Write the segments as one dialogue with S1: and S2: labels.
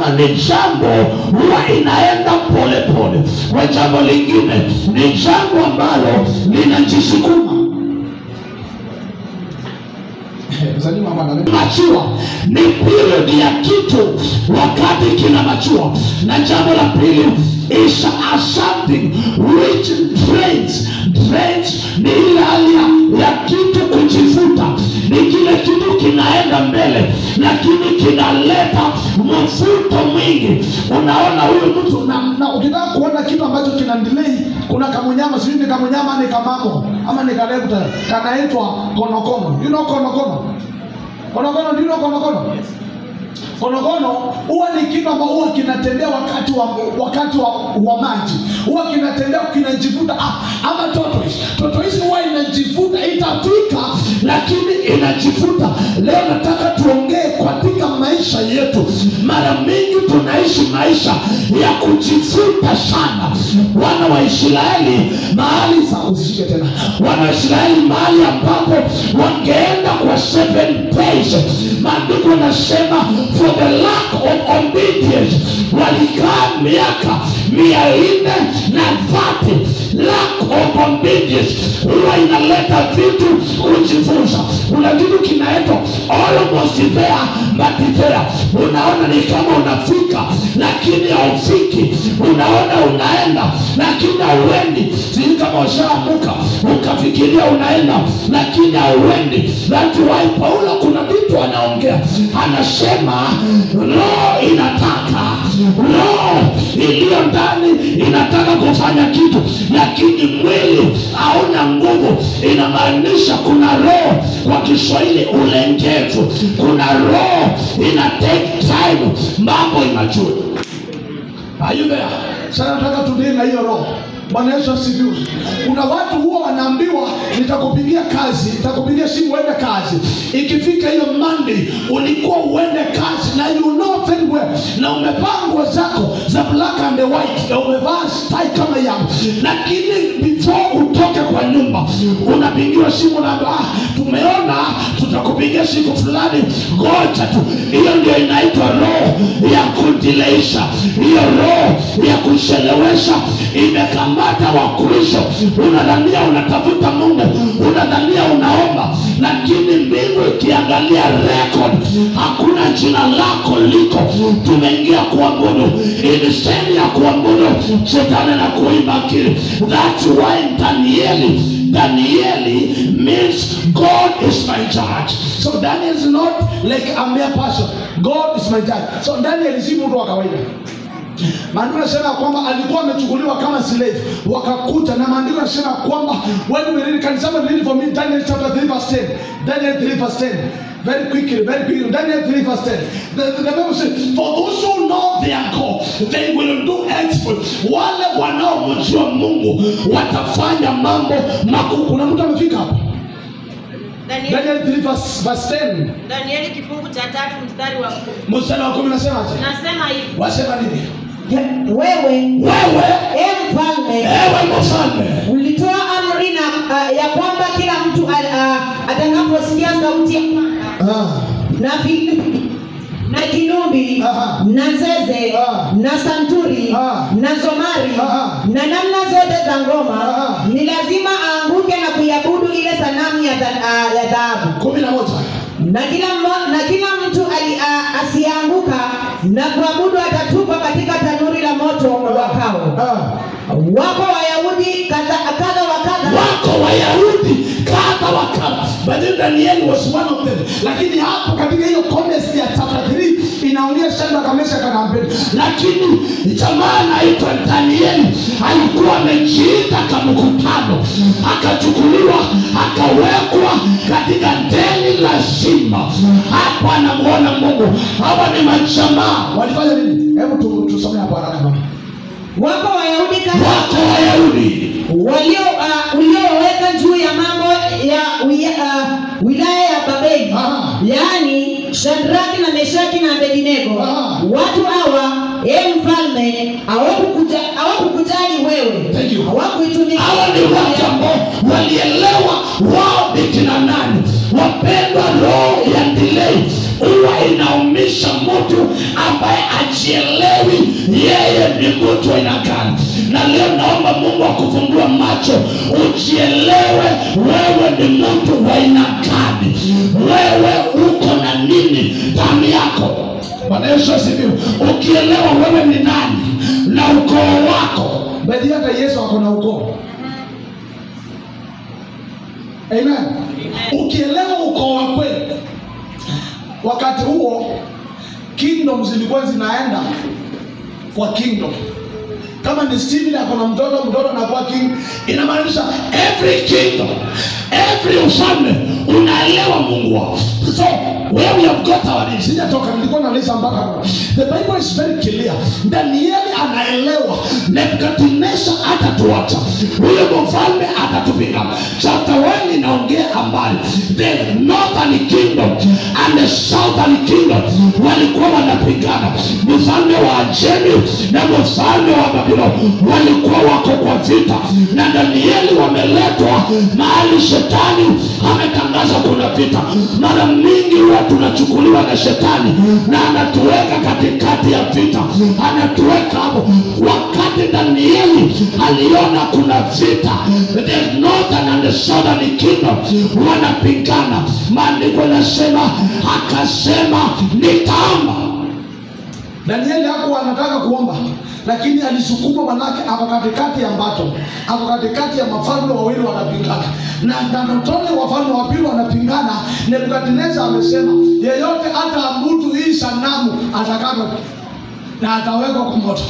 S1: kama ni jambo huwa inaenda pole pole. Kwa jambo lingine ni jambo ambalo linajisukuma. Machua ni period ya kitu wakati kina machua. Na jambo la pili is something which drains. Ni ile hali ya kitu kujifuta. Ni kile kitu kinaenda mbele lakini kinaleta mvuto mwingi. Unaona huyu mtu
S2: na ukitaka kuona kitu ambacho kina delay, kuna kamunyama, sijui ni kamunyama ni kamamo ama ni kalekuta, kanaitwa konokono. You know konokono? Konokono, do you know konokono? Konokono huwa ni kitu ambacho huwa kinatembea wakati wa maji. Huwa kinatembea kinajivuta, ama tortoise huwa inajivuta, itafika lakini inajivuta. Leo nataka tuongee katika maisha yetu. Mara mingi tunaishi maisha ya kujivuta sana. Wana wa Israeli mahali mahali ambapo wangeenda kwa 7 days, maandiko yanasema for the lack of obedience walikaa miaka 430. Lack of obedience huwa inaleta vitu kujifunza. Una kitu kinaitwa almost there but there. Unaona ni kama unafika lakini haufiki. Unaona unaenda lakini hauendi. Sisi kama ushaamka ukafikiria unaenda lakini hauendi. That's why Paulo kuna vitu anaongea. Anasema roho inataka, roho iliyo ndani inataka kufanya kitu lakini mwili hauna nguvu. Inamaanisha kuna roho, kwa Kiswahili ulengevu. Kuna roho ina take time mambo inachua. Are you there? Sasa nataka tudie na hiyo roho. Bwana Yesu asifiwe. Kuna watu huwa wanaambiwa nitakupigia kazi, nitakupigia simu uende kazi. Ikifika hiyo Monday ulikuwa uende kazi na you know very well, na umevaa nguo zako za black and white, na umevaa style kama yangu, lakini before utoke kwa nyumba unapigiwa simu na tumeona tutakupigia siku fulani, ngoja tu. Hiyo ndio inaitwa roho ya kudileisha. Hiyo roho ya kuchelewesha imekamata Wakristo. Unadhania unatafuta Mungu, unadhania unaomba, lakini mbingu ikiangalia record hakuna jina lako liko. Tumeingia kuabudu, instead ya kuabudu shetani na kuimba kile. That's why Danieli means God is my judge. So Daniel is not like a mere person. God is my judge. So Daniel si mtu wa kawaida. Maandiko yanasema kwamba alikuwa amechukuliwa kama slave, wakakuta. Na maandiko yanasema kwamba when we read, can someone read for me Daniel chapter 3 verse 10? Daniel 3 verse 10. Very quickly. Daniel 3 verse 10. The Bible says, for those who know their God, they will do exploits. Wale wanaomjua Mungu watafanya mambo makuu. Kuna mtu amefika hapa? Daniel 3 verse 10.
S3: Danieli kifungu cha 3 mstari wa 10.
S2: Mstari wa 10 nasema aje?
S3: Nasema hivi.
S2: Wasema nini?
S4: Wewe
S2: mfalme
S4: ulitoa amri ya kwamba kila mtu atakaposikia sauti na kinubi na zeze na santuri na zomari na namna zote za ngoma ni lazima aanguke na kuiabudu ile sanamu ya dhahabu.
S2: 11.
S4: Na kila mtu asianguka na kuabudu atatupwa katika tanuri la moto wakao. Wako Wayahudi kadha wa kadha.
S2: But Daniel was one of them. Lakini hapo katika hiyo context ya chapter 3 inaongea Shadraka, Meshaki na Abednego.
S1: Lakini jamaa anaitwa Daniel alikuwa amejiita kama mkutano, akachukuliwa akawekwa katika ndani la simba. Hapa anamuona Mungu. Hawa ni majamaa
S2: walifanya nini? Hebu tusome hapo haraka mama.
S4: Wako Wayahudi walioweka juu ya mambo ya wilaya ya Babeli, yaani Shadraki na Meshaki na Abednego. Watu hawa mfalme hawakukujali wewe. Hawakuitumikia.
S1: Hawa ni watu ambao walielewa wao ni kina nani. Wapendwa, roho ya delay huwa inaumisha
S2: inamaanisha mtu ambaye ajielewi yeye ni mtu aina gani. Na leo naomba Mungu akufungue macho ujielewe wewe ni mtu wa aina gani, wewe uko na nini ndani yako. Bwana Yesu asifiwe. Ukielewa wewe ni nani na ukoo wako,
S1: bali hata Yesu ako na ukoo. Amen. Ukielewa ukoo wa kweli, wakati huo kingdom zilikuwa zinaenda kwa kingdom. Kama ni Steve ako na mtoto anakuwa king, inamaanisha
S2: every kingdom, every ufalme unaelewa Mungu wao. So where we have got our needs.
S1: Sijatoka, nilikuwa nalisa mpaka the Bible is very clear. Danieli anaelewa
S2: Nebukadneza atatuacha, huyo mfalme atatupinga. Chapter 1 inaongea habari the northern kingdom and the southern kingdom walikuwa wanapigana. Mfalme wa Ajemi na mfalme wa Babylon walikuwa wako kwa vita, na Danieli wameletwa mahali shetani ametangaza kuna vita. Mara mingi huwa tunachukuliwa na shetani na anatuweka katikati ya vita, anatuweka hapo. Wakati Danieli aliona kuna vita, the northern and the southern kingdom wanapigana, maandiko yanasema akasema nitaomba.
S1: Danieli hakuwa anataka kuomba, lakini alisukuma, manake ako katikati ya mbato, ako katikati ya mafalme wawili wanapingana, na notole wafalme wawili wanapingana. Nebukadneza amesema yeyote ataabudu hii sanamu atakatwa na atawekwa kwa moto.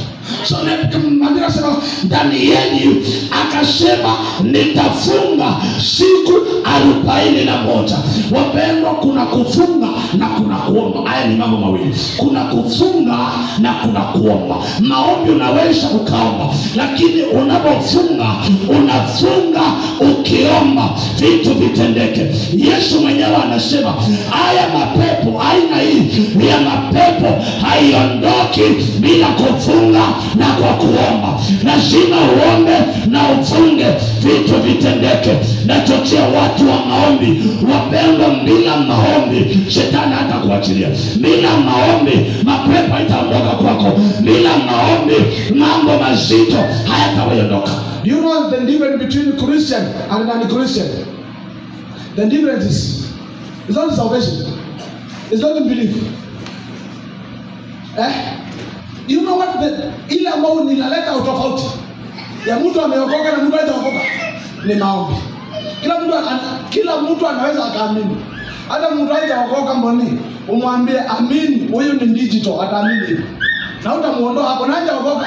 S2: So Nebukadneza sema, Danieli akasema nitafunga siku 41. Wapendwa, kuna kufunga na kuna kuomba. Haya ni mambo mawili, kuna kufunga na kuna kuomba. Maombi unaweza ukaomba, lakini unapofunga unafunga ukiomba vitu vitendeke. Yesu mwenyewe anasema haya mapepo, aina hii ya mapepo haiondoki bila kufunga na kwa kuomba. Lazima uombe na ufunge vitu vitendeke. Nachochea watu wa maombi, wapendwa, bila maombi shetani hatakuachilia. Bila maombi mapepo haitaondoka kwako. Bila maombi mambo mazito hayataondoka.
S1: Do you know the difference between Christian and non-Christian? The difference is not salvation, it's not in belief. You know what, ile ambao ninaleta utofauti ya mtu ameokoka na mtu hajaokoka ni maombi. Kila mtu anaweza akaamini. Hata mtu hajaokoka mboni umwambie amini, huyu ni digital, ataamini. Na utamuondoa hapo, na hajaokoka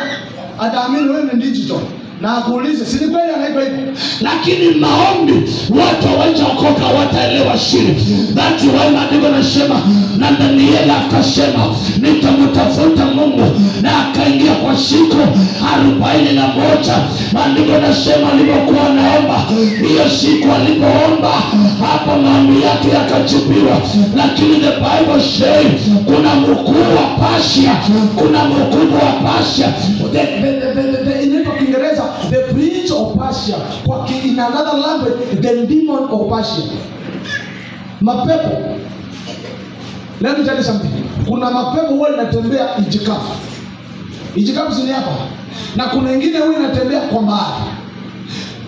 S1: ataamini huyu ni digital. Na akuulize, si ni kweli anaitwa hivyo?
S2: Lakini maombi watu hawajaokoka wataelewa siri. That's why maandiko yanasema, na Danieli akasema nitamtafuta Mungu, na akaingia kwa siku 41. Maandiko yanasema alipokuwa anaomba, hiyo siku alipoomba hapa maombi yake yakajibiwa. Lakini the Bible says kuna mkuu wa Persia, kuna mkubwa wa Persia.
S1: Inaitwa Kiingereza the prince of Persia, kwa in another language the demon of Persia. Mapepo, let me tell you something. Kuna mapepo huwa inatembea ijikafu. Ijikafu zini hapa, na kuna ingine huwa inatembea kwa bahari.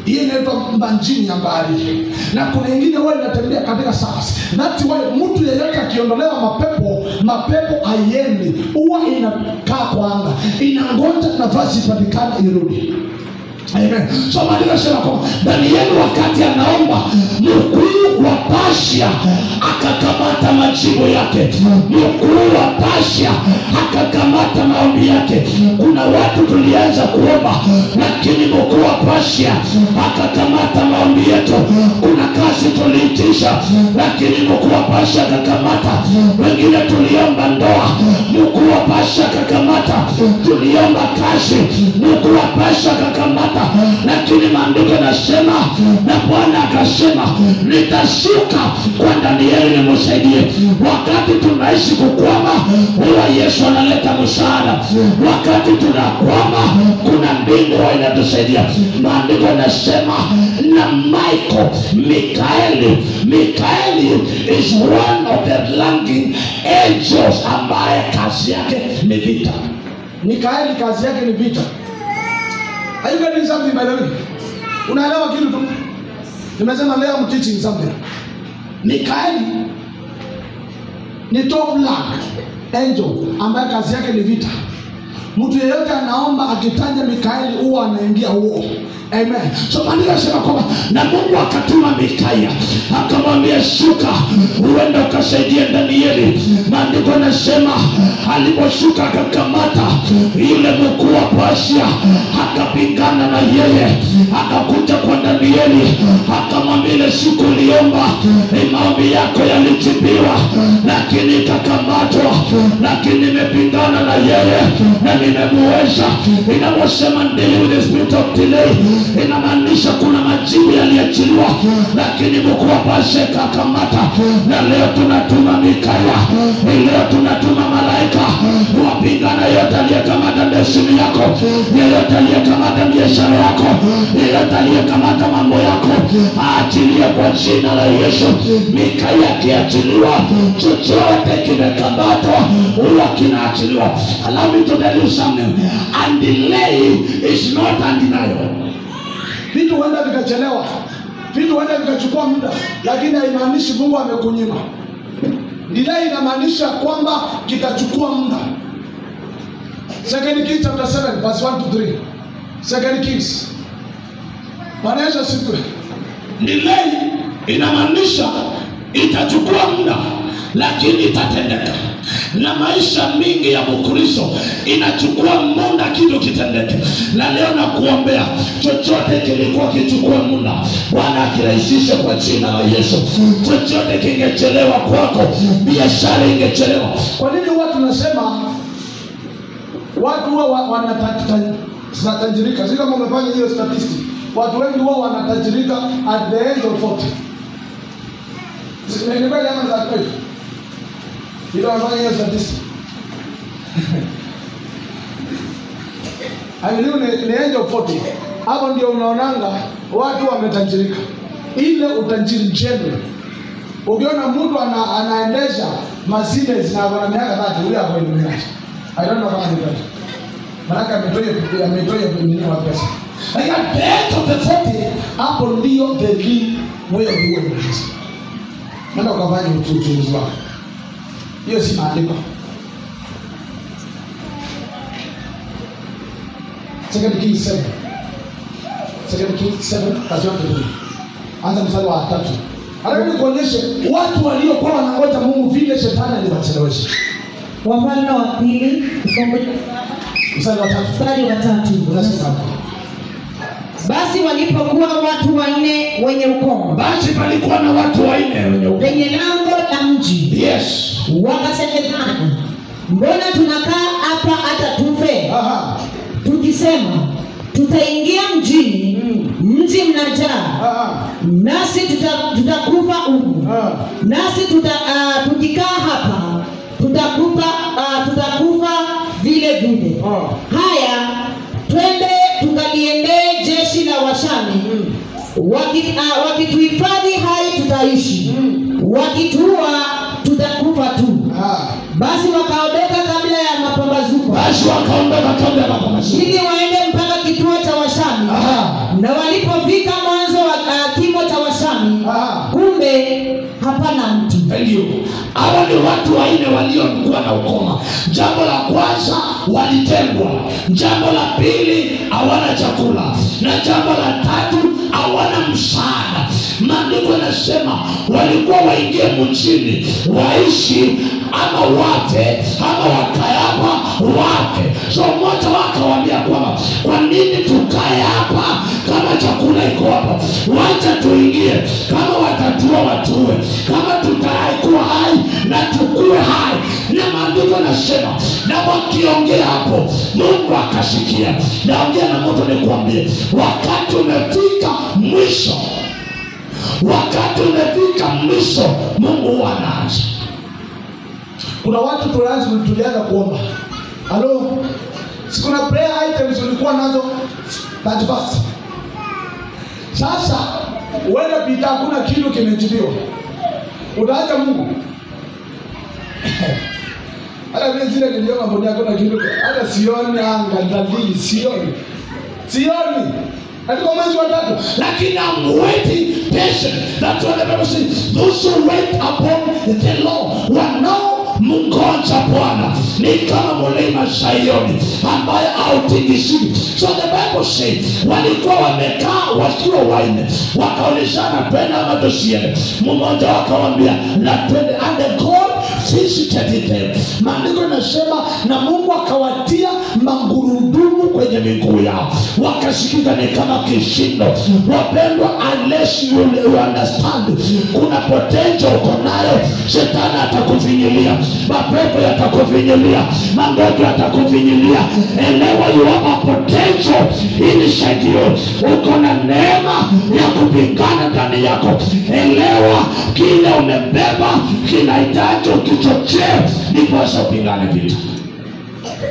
S1: Hii inaitwa mbanjini ya bahari, na kuna ingine huwa inatembea katika surface. That's why mtu yeyote akiondolewa mapepo haiendi, huwa inakaa kwa anga, inangoja nafasi ipatikane irudi. Amen.
S2: So maandiko yanasema kwa Danieli wakati anaomba, mkuu wa Persia akakamata majibu yake. Mkuu wa Persia akakamata maombi yake. Kuna watu tulianza kuomba, lakini mkuu wa Persia akakamata maombi yetu. Kuna kazi tuliitisha, lakini mkuu wa Persia akakamata. Wengine tuliomba ndoa, mkuu wa Persia akakamata. tuliomba kazi, Mungu wa pesa akakamata, lakini maandiko yanasema na Bwana akasema nitashuka kwa Danieli nimsaidie. Wakati tunaishi kukwama, huwa Yesu analeta msaada. Wakati tunakwama, kuna mbingu inatusaidia. Maandiko yanasema na Mikaeli is one of the ranking angels ambaye kazi yake ni vita.
S1: Mikaeli kazi yake ni vita. Are you getting something by the way? Unaelewa kitu tu? Nimesema leo I'm teaching something. Mikaeli ni top rank angel ambaye kazi yake ni vita. Mtu yeyote anaomba akitaja Mikaeli huwa anaingia huo. Amen.
S2: So maandiko yanasema kwamba na Mungu akatuma Mikaya akamwambia shuka uende ukasaidia Danieli. Maandiko yanasema aliposhuka akakamata yule mkuu wa Persia, akapigana na yeye, akakuja kwa Danieli akamwambia ile siku uliomba maombi yako yalijibiwa, lakini ikakamatwa, lakini nimepigana na yeye na nimemuweza. Inaposema deal with the spirit of delay, inamaanisha kuna majibu yaliachiliwa, lakini mkuu wa Persia akakamata. Na leo tunatuma Mikaya, leo tunatuma malaika wapigana yote aliyekamata destiny yako, yote aliyekamata biashara yako, yote aliyekamata mambo yako, aachilie kwa jina la Yesu. Mikaya akiachiliwa, chochote kimekamatwa huwa kinaachiliwa. Allow me to tell you something, and delay is not undeniable.
S1: Vitu huenda vikachelewa, vitu huenda vikachukua muda, lakini haimaanishi Mungu amekunyima. Delay inamaanisha kwamba kitachukua muda. 2 Kings chapter 7 verse 1 to 3. 2 Kings. Bwana Yesu asifiwe.
S2: Delay inamaanisha itachukua muda, lakini itatendeka. Na maisha mingi ya Mkristo inachukua muda kitu kitendeke. Na leo nakuombea chochote kilikuwa kichukua muda, Bwana akirahisisha kwa jina la Yesu. Chochote kingechelewa kwako, biashara ingechelewa.
S1: Kwa nini huwa tunasema watu huwa wanatajirika? Sio kama umefanya hiyo statistic. Watu wengi huwa wanatajirika at the age of 40. Ni kweli ama za kweli? Ndio wanafanya hiyo statistic. Aliyo ni age of 40. Hapo ndio unaonanga watu wametajirika. Ile utajiri njema. Ukiona mtu anaendesha Mercedes na ana miaka 30, huyo hapo ndio mimi. I don't know how to do it. Maana ametoa nini wa pesa. Like at the end of the 40, hapo ndio the real way of doing it. Nenda ukafanya uchunguzi wako. Hiyo si maandiko. 2 Kings 7. 2 Kings 7 verse 1 to 3. Anza mstari wa 3. Alafu kuonyesha watu waliokuwa wanangoja Mungu vile shetani aliwachelewesha.
S4: Wafalme wa pili
S1: Mstari wa 3. Unasema
S4: basi walipokuwa watu 4 wenye ukoma,
S2: Basi palikuwa na watu 4 wenye ukoma
S4: penye lango la mji.
S2: Yes.
S4: Wakasemezana, mbona tunakaa hapa hata tufe? Tukisema tutaingia mjini, mji mnajaa, nasi tutakufa humu. Nasi tukikaa hapa tutakufa vile vile. Haya, twende tukaliendee jeshi la Washami. Wakituhifadhi hai tutaishi, wakituua tutakufa tu. Basi wakaondoka kabla ya mapambazuko, ili waende mpaka kituo cha Washami. Na walipofika mwanzo wa kimo cha Washami, kumbe hapana mtu.
S2: Hawa ni watu 4 waliokuwa na ukoma. Jambo la kwanza, walitengwa. Jambo la pili, hawana chakula. Na jambo la tatu, hawana msaada. Maandiko yanasema walikuwa waingie mjini waishi ama wafe, ama wakae hapa wafe. So mmoja wakawaambia kwamba kwa nini tukae hapa kama chakula iko hapa? Wacha tuingie, kama watatua watuwe, kama tutakuwa hai na tukue hai. Na maandiko nasema, na wakiongea hapo Mungu akasikia. Naongea na mtu nikwambie, wakati umefika mwisho, wakati umefika mwisho, Mungu anaanza.
S1: Kuna watu tulianza kuomba. Halo, sikuna prayer items ulikuwa nazo 31st. Sasa wewe pita, hakuna kitu kimejibiwa. Utaacha Mungu. Hata mimi zile niliona mbona hakuna kitu. Hata sioni anga dalili, sioni. Hadi kwa mwezi wa 3,
S2: lakini I'm waiting patient. That's what the Bible says. Those who wait upon the Lord wanao mngoja Bwana ni kama mlima Sayuni ambaye hautingishiki. So the Bible says, walikuwa wamekaa wakiwa wanne, wakaulizana twende ama tusiende. Mmoja akawaambia na twende, and the God visited them. Maandiko yanasema na Mungu akawatia magurudumu kwenye miguu yao, wakasikika ni kama kishindo. Wapendwa, unless you understand, kuna potential uko nayo, shetani atakufinyilia, mapepo yatakufinyilia, mangoto yatakufinyilia. Elewa you have a potential inside you. Uko na neema ya kupigana ndani yako. Elewa kile umebeba kinahitaji ukichochea ndipo usipigane vita.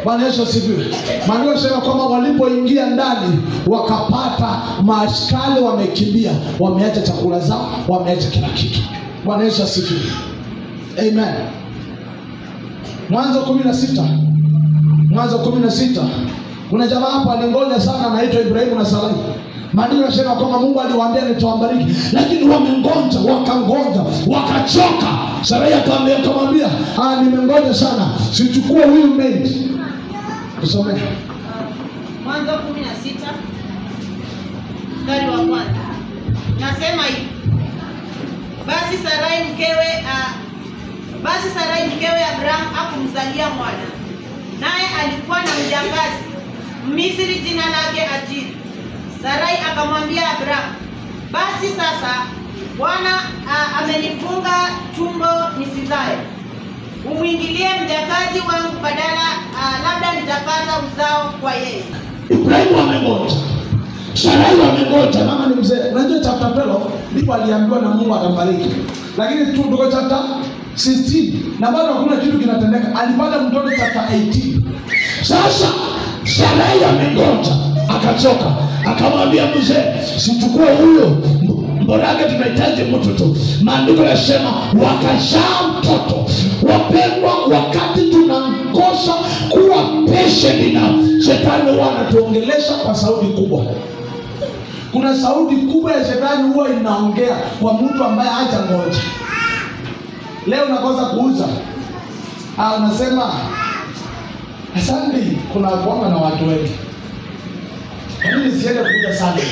S1: Bwana Yesu asifiwe. Maandiko yanasema kwamba walipoingia ndani wakapata maaskari wamekimbia, wameacha chakula zao, wameacha kila kitu. Bwana Yesu asifiwe. Amen. Mwanzo 16. Kuna jamaa hapa alingoja sana, anaitwa Ibrahimu na Sarai. Maandiko yanasema kwamba Mungu aliwaambia nitawabariki, lakini wakangoja, wakachoka. Sarai akamwambia, nimengoja sana, sichukue huyu maid. Tusome
S3: Mwanzo 16 mstari wa 1. Nasema hivi: Basi Sarai mkewe Abraham hakumzalia mwana, naye alikuwa na mjakazi Misri jina lake Ajiri. Sarai akamwambia Abraham, basi sasa Bwana amenifunga tumbo nisizae. Umwingilie mjakazi wangu badala, labda nitapata uzao kwa yeye.
S2: Ibrahimu amengoja, Sarai amengoja.
S1: Mama ni mzee. Unajua chapter 12 ndipo aliambiwa na Mungu atambariki. Lakini tuko chapter 16 na bado hakuna kitu kinatendeka. Alipata mtoto chapter 18.
S2: Sasa Sarai amengoja, akachoka, akamwambia mzee, sichukue huyo, mborake tunahitaji mtu tu. Maandiko yanasema wakazaa mtoto. Wapendwa, wakati tunangoja kuwa patient na shetani wanatuongelesha kwa sauti kubwa.
S1: Kuna sauti kubwa ya shetani huwa inaongea kwa mtu ambaye hajangoja. Leo unakosa kuuza, unasema asante, kuna kuanga na watu wengi, mimi siende kuuza Sunday.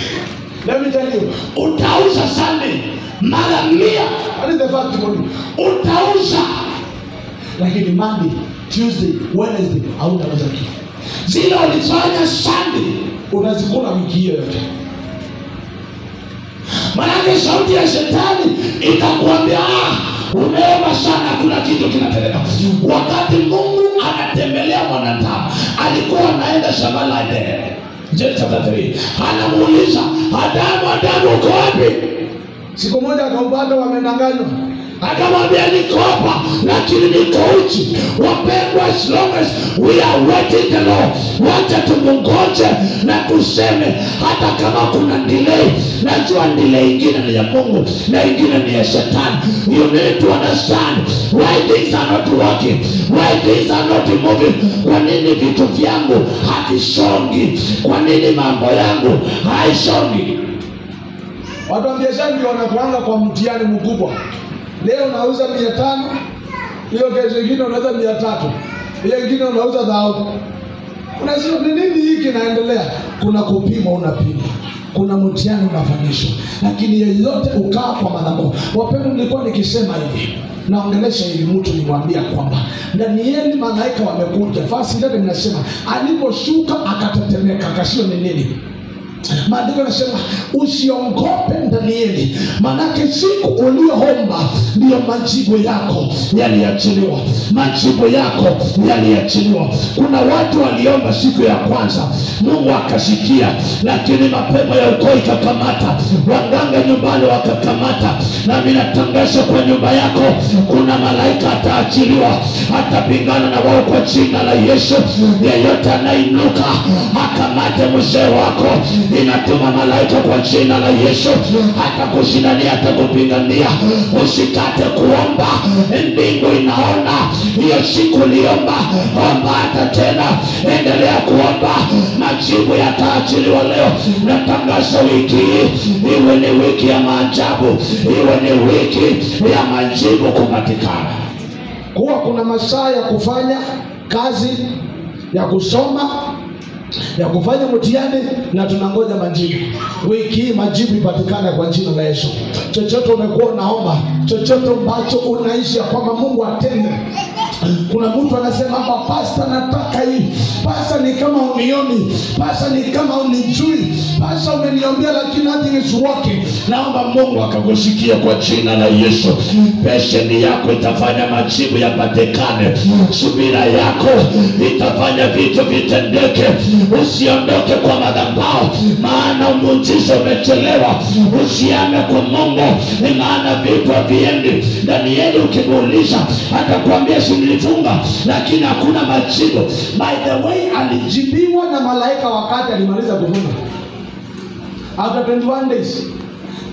S1: Let me tell you,
S2: utauza Sunday mara 100.
S1: What is the fact about it?
S2: Utauza,
S1: lakini Monday, Tuesday, Wednesday hautauza kitu.
S2: zile ulifanya Sunday
S1: unazikula wiki hiyo yote.
S2: Maana sauti ya shetani itakwambia umeomba sana, kuna kitu kinatendeka. Wakati Mungu anatembelea mwanadamu, alikuwa anaenda shamba la Edeni. Genesis chapter 3. Anamuuliza Adamu, uko wapi?
S1: Siku moja akaupata wamedanganywa.
S2: Akamwambia niko hapa, lakini niko uchi. Wapendwa, as long as we are waiting the Lord, wacha tumungoje na tuseme, hata kama kuna delay. Najua delay ingine ni ya Mungu na ingine ni ya shetani. You need to understand why things are not working, why things are not moving. Kwa nini vitu vyangu havisongi? Kwa nini mambo yangu haisongi?
S1: Watu wa biashara ndio wanakuanga kwa mtihani mkubwa. Leo unauza 500, hiyo kesho nyingine unauza 300, hiyo nyingine unauza 1000. Unasema ni nini hiki kinaendelea? Kuna kupima, unapima. Kuna mtihani unafanyishwa. Lakini yeyote ukaa kwa madhabahu. Wapendwa, nilikuwa nikisema hivi, naongelesha hivi mtu nimwambia kwamba Danieli malaika wamekuja. Verse 11 inasema aliposhuka akatetemeka, akashio ni nini?
S2: Maandiko yanasema usiogope Danieli, manake siku ulioomba ndio majibu yako yaliachiliwa. Majibu yako yaliachiliwa. Kuna watu waliomba siku ya kwanza, Mungu akasikia, lakini mapepo ya ukoo ikakamata, waganga nyumbani wakakamata. Na mimi natangaza kwa nyumba yako, kuna malaika ataachiliwa, atapingana na wao kwa jina la Yesu. Yeyote anainuka akamate mzee wako, inatuma malaika kwa jina la Yesu, atakushindania, atakupigania. Usikate kuomba, mbingu inaona. Hiyo siku uliomba, omba hata tena, endelea kuomba, majibu yataachiliwa leo. Natangaza wiki hii iwe ni wiki ya maajabu, iwe ni wiki ya majibu kupatikana.
S1: Kuwa kuna masaa ya kufanya kazi, ya kusoma, ya kufanya mtihani, na tunangoja majibu. Wiki hii majibu ipatikane kwa jina la Yesu. Chochote umekuwa unaomba, chochote ambacho unaishi kwamba Mungu atende. Kuna mtu anasema hapa, pastor nataka hii, pastor ni kama unioni, pastor ni kama unijui, pastor umeniombea lakini nothing is working.
S2: Naomba Mungu akakusikia kwa jina la Yesu. Pesheni yako itafanya majibu yapatikane. Subira yako itafanya vitu vitendeke. Usiondoke kwa madhabahu, maana muujiza umechelewa. Usiame kwa Mungu, maana vitu haviendi. Danieli ukimuuliza atakwambia nilifunga lakini hakuna majibu.
S1: By the way, alijibiwa na malaika wakati alimaliza kufunga, after 21 days.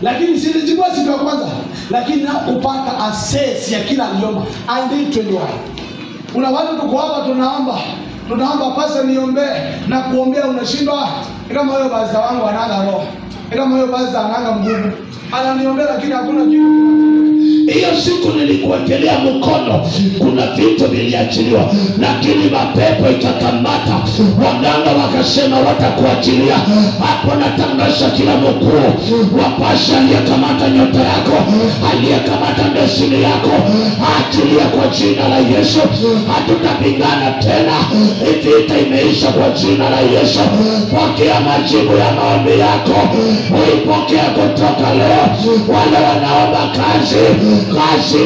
S1: Lakini silijibiwa siku ya kwanza, lakini hakupata access ya kila aliomba until 21. Kuna watu tuko hapa tunaomba pastor niombee, na kuombea unashindwa. Kama huyo pastor wangu anaanga roho, kama huyo pastor anaanga nguvu, ananiombea lakini hakuna kitu.
S2: Hiyo siku nilikuwekelea mkono, kuna vitu viliachiliwa, lakini mapepo ikakamata. Waganga wakasema watakuachilia. Hapo natangaza kila mkuu wapasha aliyekamata nyota yako, aliyekamata destiny yako, achilia kwa jina la Yesu. Hatutapingana tena, vita imeisha kwa jina la Yesu. Pokea majibu ya maombi yako, uipokea kutoka leo. Wale wanaomba kazi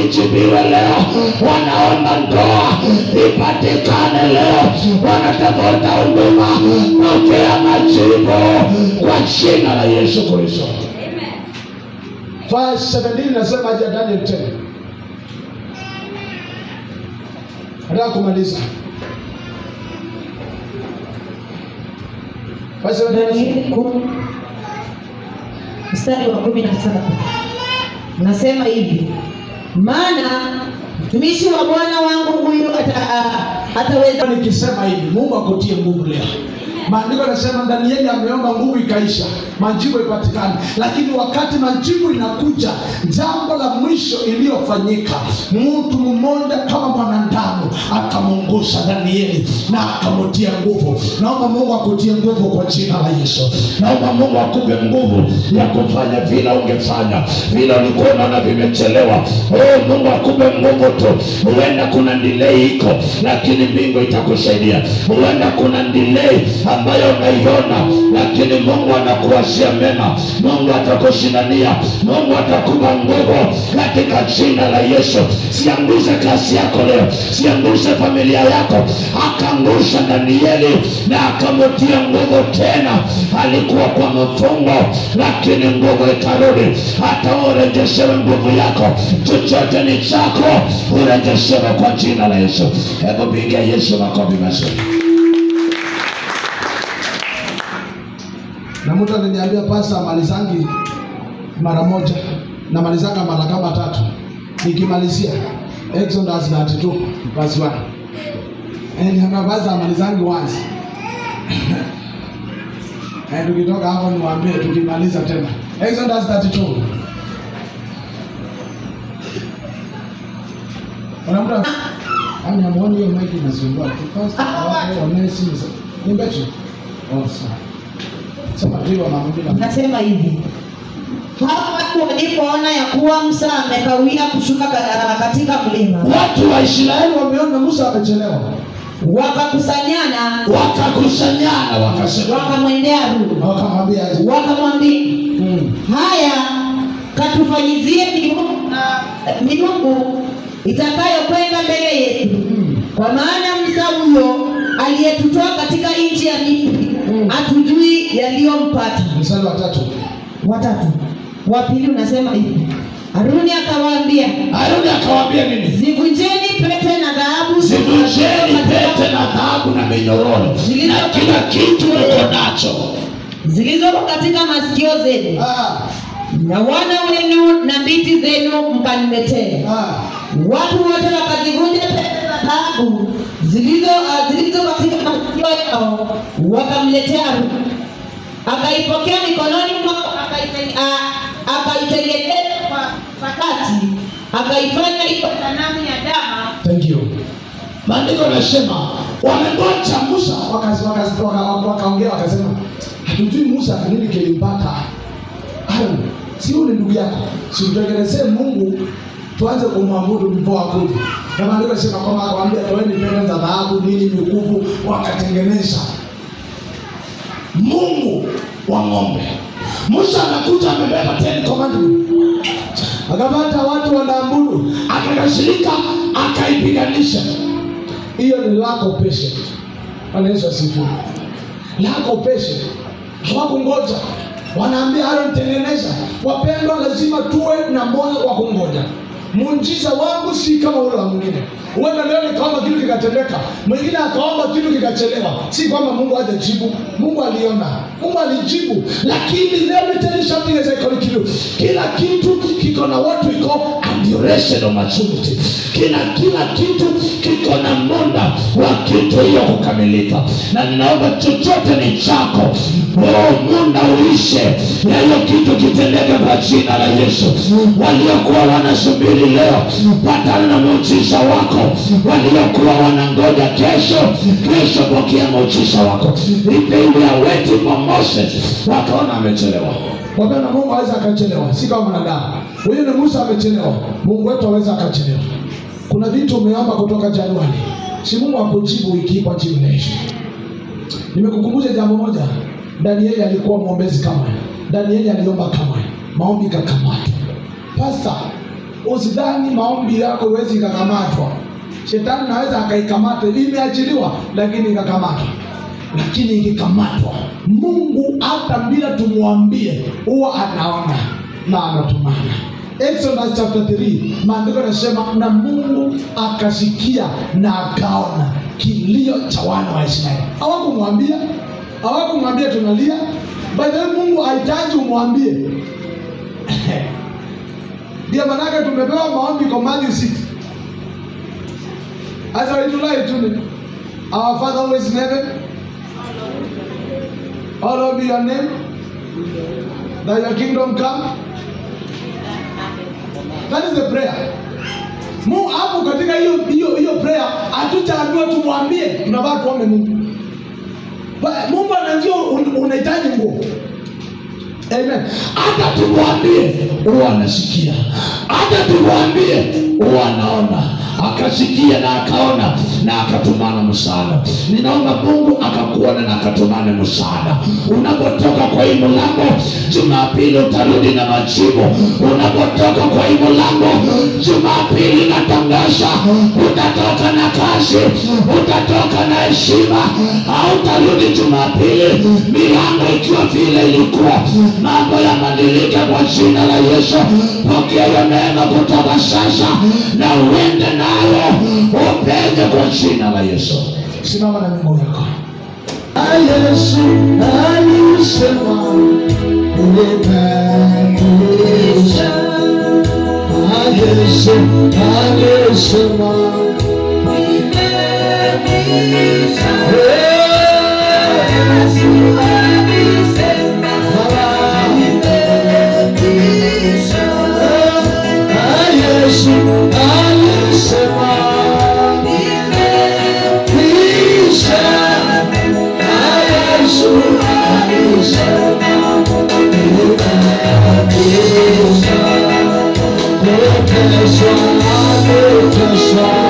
S2: ijibiwe leo, wanaomba ndoa ipatikane leo, wanatafuta huduma, pokea majibu kwa jina la Yesu Kristo.
S1: Verse 17 nasema aje Daniel 10. Nataka kumaliza. Verse 17
S4: mstari wa 17 nasema hivi, maana mtumishi wa Bwana wangu huyu ataweza.
S1: Nikisema hivi, Mungu akutie nguvu leo. Maandiko yanasema Danieli ameomba nguvu ikaisha, majibu ipatikane. Lakini wakati majibu inakuja, jambo la mwisho iliyofanyika, mtu mmoja kama mwanadamu akamungusa Danieli na akamtia nguvu. Naomba Mungu akutie nguvu kwa jina la Yesu.
S2: Naomba Mungu akupe nguvu ya kufanya vile ungefanya, vile ulikuwa unaona vimechelewa. Mungu akupe nguvu tu. Huenda kuna delay iko, lakini mbingu itakusaidia. Huenda kuna delay ambayo unaiona, lakini Mungu anakuwazia mema. Mungu atakushindania, Mungu atakupa nguvu katika jina la Yesu. Siangushe kazi yako leo, siangushe familia yako. Akangusha Danieli na akamtia nguvu tena. Alikuwa kwa mfungo, lakini nguvu ikarudi. Hata urejeshewe nguvu yako, chochote ni chako, urejeshewe kwa jina la Yesu. Hebu pigia Yesu makofi mazuri.
S1: Na mtu aliniambia pasa malizangi mara moja, na malizanga mara kama 3. Nikimalizia Exodus 32 verse 1. Nikabaza malizangi once. Tukitoka hapo niwaambie tukimaliza tena. Exodus 32. Unaona? Anamuona hiyo mic inasumbua. First honest ni better. Also.
S4: Nasema hivi, hapo walipoona ya kuwa Musa amekawia kushuka katika mlima.
S1: Watu wa Israeli wameona Musa amechelewa.
S4: wakakusanyana
S2: wakasema,
S4: wakamwendea Rute
S2: wakamwambia
S4: haya, katufanyizie miungu itakayokwenda mbele yetu, kwa maana Musa huyo aliyetutoa katika nchi ya Misri hatujui yaliyompata.
S2: Mstari wa 3.
S4: Wa pili unasema hivi, Haruni akawaambia
S2: nini?
S4: Zivunjeni pete na
S2: dhahabu na minyororo na kila kitu uko nacho
S4: zilizoko katika masikio zenu, na wana wenu na binti zenu mkaniletee. Watu wote wakazivunja pete za dhahabu zilizo katika masikio yao, wakamletea Haruni. Akaipokea mikononi mwao, akaitengeneza kwa pakati, akaifanya iwe sanamu ya dama.
S2: Thank you. Maandiko yanasema wamengoja Musa, wakaongea wakasema, hatujui Musa nini kilimpata. Si ule ndugu yako, si utengenezee Mungu tuanze kumwabudu before akuje. Na maandiko yanasema kwamba akawaambia toeni pete za dhahabu nini mikufu, wakatengeneza Mungu wa ng'ombe. Musa anakuja amebeba 10 commandments. Akapata watu wanaabudu, akakasirika, akaipiganisha. Hiyo ni lack of patience. Bwana Yesu asifiwe. Lack of patience. Hawakungoja. Wanaambia Aaron tengeneza. Wapendwa, lazima tuwe na moyo wa kungoja. Muujiza wangu si kama ule wa mwingine. Uenda leo nikaomba kitu kikatendeka, mwingine akaomba kitu kikachelewa. Si kwamba Mungu hajajibu, Mungu aliona, Mungu alijibu. Lakini let me tell you something as I call it, kila kitu kiko na what we call a duration of maturity. Kila kitu kiko na muda wa kitu hiyo kukamilika. Na ninaomba chochote ni chako, muda uishe, na hiyo kitu kitendeke kwa jina la Yesu. Waliokuwa wanasubiri leo patana na muujiza wako, waliokuwa wanangoja kesho pokea muujiza wako. If they were waiting for Moses, wakaona amechelewa. Wapenda, Mungu hawezi akachelewa, si kama mwanadamu. Huyu ni Musa amechelewa, Mungu wetu hawezi akachelewa. Kuna vitu umeomba kutoka Januari, si Mungu akujibu wiki kwa jina la Yesu. Nimekukumbusha jambo moja, Danieli alikuwa mwombezi kama wewe. Danieli aliomba kama wewe, maombi kakamatwa. Pastor, usidhani maombi yako huwezi kakamatwa. Shetani anaweza akaikamata, imeachiliwa lakini ikakamatwa. Lakini ikikamatwa, Mungu hata bila tumwambie huwa anaona na anatumana. Exodus chapter 3, maandiko yanasema na Mungu akasikia na akaona kilio cha wana wa Israeli. Hawakumwambia tunalia. By the way, Mungu hahitaji umwambie. Ndio maana tumepewa maombi kwa Matthew 6. As I tulai tu, our Father who is in heaven, hallowed be your name, that your kingdom come. That is the prayer. Mungu hapo katika hiyo prayer hatutaambiwa tumwambie, tunabaki tuombe Mungu. Mungu anajua unahitaji nguo. Amen. Hata tumwambie huwa anasikia, hata tumwambie huwa anaona. Akasikia na akaona na akatumana msaada. Ninaomba Mungu akakuona na akatumane msaada. Unapotoka kwa hii mlango Jumapili utarudi na majibu. Unapotoka kwa hii mlango Jumapili natangaza utatoka na kazi, utatoka na heshima, au utarudi Jumapili milango ikiwa vile ilikuwa. Mambo yabadilike kwa jina la Yesu. Pokea hiyo neema kutoka sasa na uende nayo upenye kwa jina la Yesu. Simama na miguu yako. Yesu alisema umebadilisha. Yesu alisema umebadilisha. Yesu alisema umebadilisha. Yesu alisema nimekwisha. Yesu alisema nimekwisha. Nimekwisha.